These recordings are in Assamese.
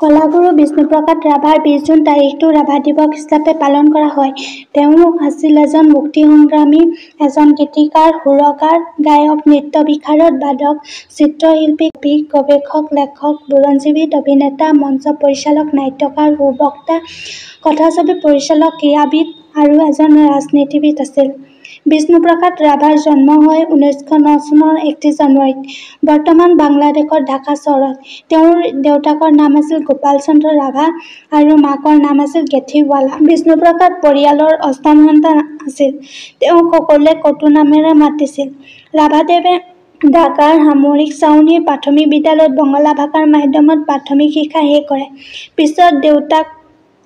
কলাগুৰু বিষ্ণুপ্ৰসাদ ৰাভাৰ 20 জুন তাৰিখটো ৰাভা দিৱস হিচাপে পালন কৰা হয়। তেওঁ আছিল এজন মুক্তি সংগ্ৰামী, এজন গীতিকাৰ, সুৰকাৰ, গায়ক, নৃত্য বিশাৰদ, বাদক, চিত্ৰশিল্পী, কবি, গৱেষক, লেখক, বুৰঞ্জীবিদ, অভিনেতা, মঞ্চ পৰিচালক, নাট্যকাৰ, সুবক্তা, কথাছবি পৰিচালক, ক্ৰীড়াবিদ আৰু এজন ৰাজনীতিবিদ আছিল। বিষ্ণুপ্ৰসাদ ৰাভাৰ জন্ম হয় 1909 চনৰ 31 জানুৱাৰীত বৰ্তমান বাংলাদেশৰ ঢাকা চহৰত। তেওঁৰ দেউতাকৰ নাম আছিল গোপাল চন্দ্ৰ ৰাভা আৰু মাকৰ নাম আছিল গেথিৱালা। বিষ্ণুপ্ৰসাদ পৰিয়ালৰ অষ্টম সন্তান আছিল। তেওঁক সকলোৱে কটু নামেৰে মাতিছিল। ৰাভাদেৱে ঢাকাৰ সামৰিক ছাউনীৰ প্ৰাথমিক বিদ্যালয়ত বঙলা ভাষাৰ মাধ্যমত প্ৰাথমিক শিক্ষা শেষ কৰে। পিছত দেউতাক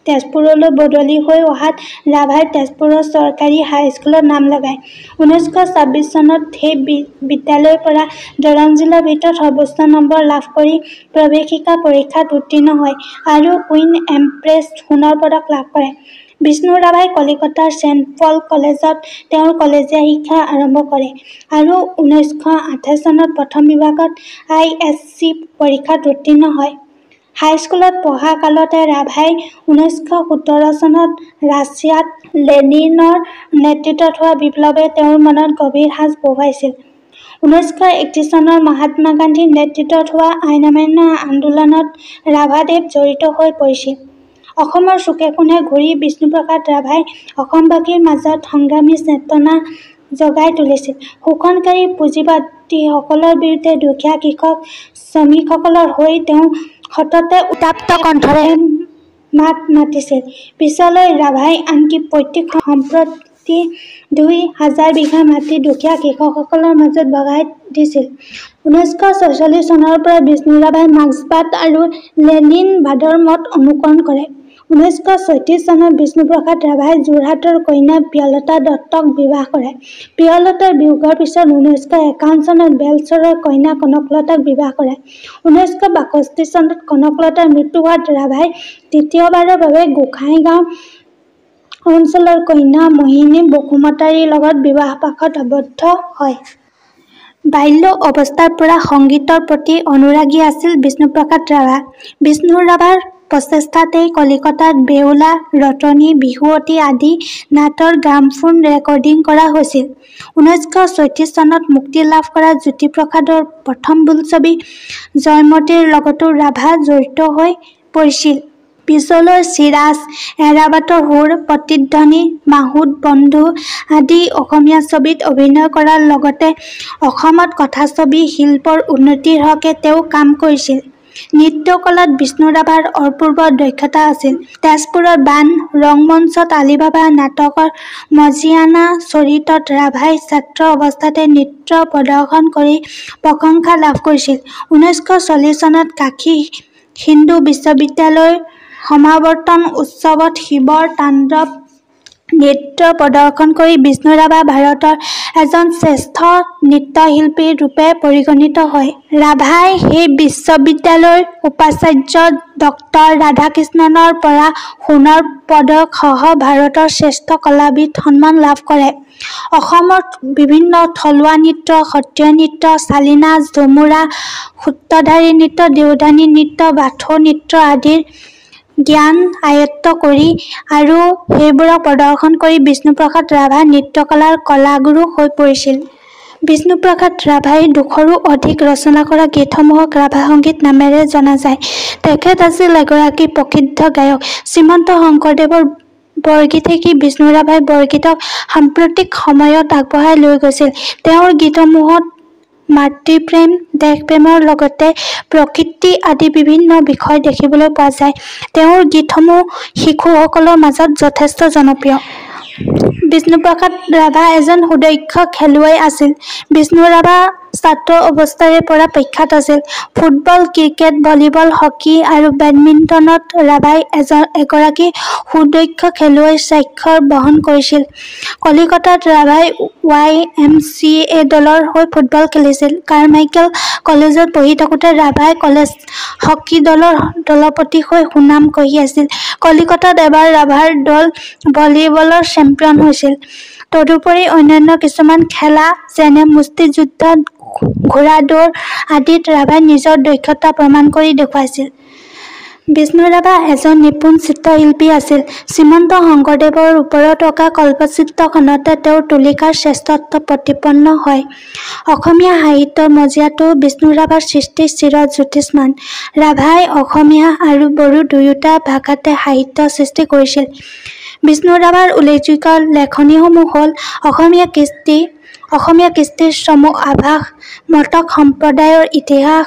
তেজপুৰলৈ বদলি হৈ অহাত ৰাভাই তেজপুৰৰ চৰকাৰী হাইস্কুলত নাম লগায়। 1926 চনত সেই বিদ্যালয়ৰ পৰা দৰং জিলাৰ ভিতৰত সৰ্বোচ্চ নম্বৰ লাভ কৰি প্ৰৱেশিকা পৰীক্ষাত উত্তীৰ্ণ হয় আৰু কুইন এম্প্ৰেছ সোণৰ পদক লাভ কৰে। বিষ্ণু ৰাভাই কলিকতাৰ ছেণ্ট পল কলেজত তেওঁৰ কলেজীয়া শিক্ষা আৰম্ভ কৰে আৰু 1928 চনত প্ৰথম বিভাগত ISC পৰীক্ষাত উত্তীৰ্ণ হয়। হাইস্কুলত পঢ়া কালতে ৰাভাই 1917 চনত ৰাছিয়াত লেনিনৰ নেতৃত্বত হোৱা বিপ্লৱে তেওঁৰ মনত গভীৰ সাঁচ বহুৱাইছিল। 1931 চনৰ মহাত্মা গান্ধীৰ নেতৃত্বত হোৱা আইন অমান্য আন্দোলনত ৰাভাদেৱ জড়িত হৈ পৰিছিল। অসমৰ চুকে কোণে ঘূৰি বিষ্ণুপ্ৰসাদ ৰাভাই অসমবাসীৰ মাজত সংগ্ৰামী চেতনা জগাই তুলিছিল। শোষণকাৰী পুঁজিবাদীসকলৰ বিৰুদ্ধে দুখীয়া কৃষক শ্ৰমিকসকলৰ হৈ তেওঁ সততে উত্তাপ্ত কণ্ঠৰে মাত মাতিছিল। পিছলৈ ৰাভাই আনকি পৈতৃক সম্পত্তি 2000 বিঘা মাটি দুখীয়া কৃষকসকলৰ মাজত ভগাই দিছিল। 1946 চনৰ পৰা বিষ্ণু ৰাভাই মাৰ্ক্সবাদ আৰু লেনিনবাদৰ মত অনুকৰণ কৰে। 1936 চনত বিষ্ণুপ্ৰসাদ ৰাভাই যোৰহাটৰ কন্যা প্ৰিয়লতা দত্তক বিবাহ কৰে। প্ৰিয়লতাৰ বিয়োগৰ পিছত 1951 চনত বেলচৰৰ কন্যা কনকলতাক বিবাহ কৰে। 1962 চনত কনকলতাৰ মৃত্যু হোৱাত ৰাভাই তৃতীয়বাৰৰ বাবে গোসাইগাঁও অঞ্চলৰ কন্যা মোহিনী বসুমতাৰীৰ লগত বিবাহপাশত আবদ্ধ হয়। বাল্য অৱস্থাৰ পৰা সংগীতৰ প্ৰতি অনুৰাগী আছিল বিষ্ণুপ্ৰসাদ ৰাভা। বিষ্ণু ৰাভাৰ প্ৰচেষ্টাতেই কলিকতাত বেউলা, ৰতনী, বিহুৱতী আদি নাটৰ গ্ৰামফোন ৰেকৰ্ডিং কৰা হৈছিল। 1936 চনত মুক্তি লাভ কৰা জ্যোতিপ্ৰসাদৰ প্ৰথম বোলছবি জয়মতীৰ লগতো ৰাভা জড়িত হৈ পৰিছিল। পিছলৈ চিৰাজ, এৰাবাটৰ সুৰ, প্ৰতিধ্বনি, মাহুত বন্ধু আদি অসমীয়া ছবিত অভিনয় কৰাৰ লগতে অসমত কথাছবি শিল্পৰ উন্নতিৰ হকে তেওঁ কাম কৰিছিল। নৃত্যকলাত বিষ্ণু ৰাভাৰ অপূৰ্ব দক্ষতা আছিল। তেজপুৰৰ বাণ ৰংমঞ্চত আলিবাবা নাটকৰ মজিয়ানা চৰিতত ৰাভাই ছাত্ৰ অৱস্থাতে নৃত্য প্ৰদৰ্শন কৰি প্ৰশংসা লাভ কৰিছিল। 1940 চনত কাশী হিন্দু বিশ্ববিদ্যালয়ৰ সমাৱৰ্তন উৎসৱত শিৱৰ তাণ্ডৱ নৃত্য প্ৰদৰ্শন কৰি বিষ্ণু ৰাভা ভাৰতৰ এজন শ্ৰেষ্ঠ নৃত্যশিল্পী ৰূপে পৰিগণিত হয়। ৰাভাই সেই বিশ্ববিদ্যালয়ৰ উপাচাৰ্য ডক্টৰ ৰাধাকৃষ্ণণৰ পৰা সোণৰ পদক সহ ভাৰতৰ শ্ৰেষ্ঠ কলাবিদ সন্মান লাভ কৰে। অসমৰ বিভিন্ন থলুৱা নৃত্য, সত্ৰীয়া নৃত্য, চালি নাচ, ঝুমুৰা, সূত্ৰধাৰী নৃত্য, দেওধানী নৃত্য, বাথৌ নৃত্য আদিৰ জ্ঞান আয়ত্ত কৰি আৰু সেইবোৰক প্ৰদৰ্শন কৰি বিষ্ণুপ্ৰসাদ ৰাভা নৃত্যকলাৰ কলাগুৰু হৈ পৰিছিল। বিষ্ণুপ্ৰসাদ ৰাভাই 200ৰো অধিক ৰচনা কৰা গীতসমূহক ৰাভা সংগীত নামেৰে জনা যায়। তেখেত আছিল এগৰাকী প্ৰসিদ্ধ গায়ক। শ্ৰীমন্ত শংকৰদেৱৰ বৰগীত শিকি বিষ্ণু ৰাভাই বৰগীতক সাম্প্ৰতিক সময়ত আগবঢ়াই লৈ গৈছিল। তেওঁৰ গীতসমূহত মাতৃপ্ৰেম, দেশপ্ৰেমৰ লগতে প্ৰকৃতি আদি বিভিন্ন বিষয় দেখিবলৈ পোৱা যায়। তেওঁৰ গীতসমূহ শিশুসকলৰ মাজত যথেষ্ট জনপ্ৰিয়। বিষ্ণুপ্ৰসাদ ৰাভা এজন সুদক্ষ খেলুৱৈ আছিল। বিষ্ণু ৰাভা ছাত্ৰ অৱস্থাৰে পৰা প্ৰখ্যাত আছিল। ফুটবল, ক্ৰিকেট, ভলীবল, হকী আৰু বেডমিণ্টনত ৰাভাই এগৰাকী সুদক্ষ খেলুৱৈৰ স্বাক্ষৰ বহন কৰিছিল। কলিকতাত ৰাভাই YMCA দলৰ হৈ ফুটবল খেলিছিল। কাৰমাইকেল কলেজত পঢ়ি থাকোতে ৰাভাই কলেজ হকী দলৰ দলপতি হৈ সুনাম কঢ়িয়াইছিল। কলিকতাত এবাৰ ৰাভাৰ দল ভলীবলৰ চেম্পিয়ন হৈছিল। তদুপৰি অন্যান্য কিছুমান খেলা যেনে মুষ্টিযুদ্ধ, ঘোঁৰা দৌৰ আদিত ৰাভাই নিজৰ দক্ষতা প্ৰমাণ কৰি দেখুৱাইছিল। বিষ্ণু ৰাভা এজন নিপুণ চিত্ৰশিল্পী আছিল। শ্ৰীমন্ত শংকৰদেৱৰ ওপৰত অঁকা কল্পচিত্ৰখনতে তেওঁৰ তুলিকাৰ শ্ৰেষ্ঠত্ব প্ৰতিপন্ন হয়। অসমীয়া সাহিত্যৰ মজিয়াতো বিষ্ণু ৰাভাৰ সৃষ্টি চিৰ জ্যোতিষ্মান। ৰাভাই অসমীয়া আৰু বড়ো দুয়োটা ভাষাতে সাহিত্য সৃষ্টি কৰিছিল। বিষ্ণু ৰাভাৰ উল্লেখযোগ্য লেখনিসমূহ হ'ল অসমীয়া কৃষ্টিৰ চমু আভাস, মটক সম্প্ৰদায়ৰ ইতিহাস,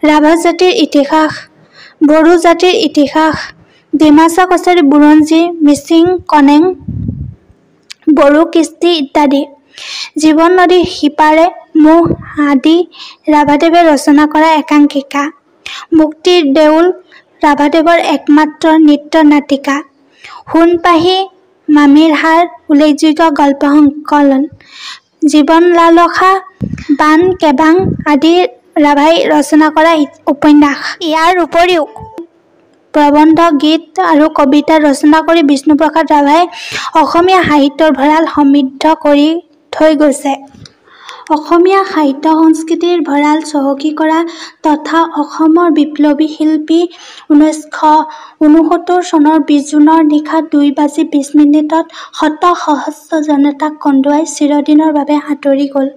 ৰাভা জাতিৰ ইতিহাস, বড়ো জাতিৰ ইতিহাস, ডিমাচা কছাৰী বুৰঞ্জী, মিচিং কনেং, বড়ো কৃষ্টি ইত্যাদি। জীৱন নদীৰ সিপাৰে মোহ আদি ৰাভাদেৱে ৰচনা কৰা একাংকিকা। মুক্তিৰ দেউল ৰাভাদেৱৰ একমাত্ৰ নৃত্য নাটিকা। সোণ পাহি মামিৰ হাৰ উল্লেখযোগ্য গল্প সংকলন। জীৱন লালসা, বান কেবাং আদি ৰাভাই ৰচনা কৰা উপন্যাস। ইয়াৰ উপৰিও প্ৰবন্ধ, গীত আৰু কবিতা ৰচনা কৰি বিষ্ণুপ্ৰসাদ ৰাভাই অসমীয়া সাহিত্যৰ ভঁৰাল সমৃদ্ধ কৰি থৈ গৈছে। অসমীয়া সাহিত্য সংস্কৃতিৰ ভঁৰাল চহকী কৰা তথা অসমৰ বিপ্লৱী শিল্পী 1969 চনৰ 20 জুনৰ নিশা 2:20 শত সহস্ৰ জনতাক কন্দুৱাই চিৰদিনৰ বাবে আঁতৰি গ'ল।